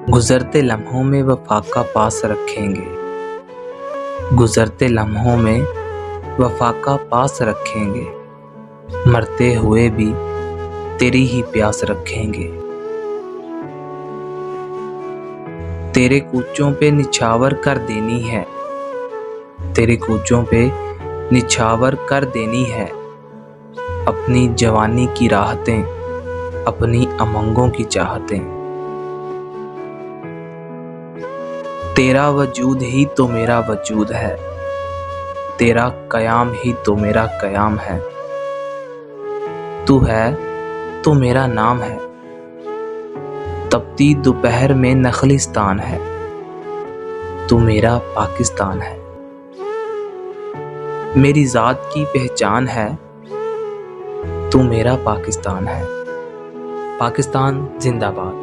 गुजरते लम्हों में वफा का पास रखेंगे, गुजरते लम्हों में वफा का पास रखेंगे, मरते हुए भी तेरी ही प्यास रखेंगे। तेरे कूचों पे निछावर कर देनी है, तेरे कूचों पे निछावर कर देनी है, अपनी जवानी की राहतें, अपनी अमंगों की चाहतें। तेरा वजूद ही तो मेरा वजूद है, तेरा कयाम ही तो मेरा कयाम है। तू है तो मेरा नाम है, तपती दोपहर में नखलिस्तान है, तू मेरा पाकिस्तान है। मेरी ज़ात की पहचान है, तू मेरा पाकिस्तान है। पाकिस्तान जिंदाबाद।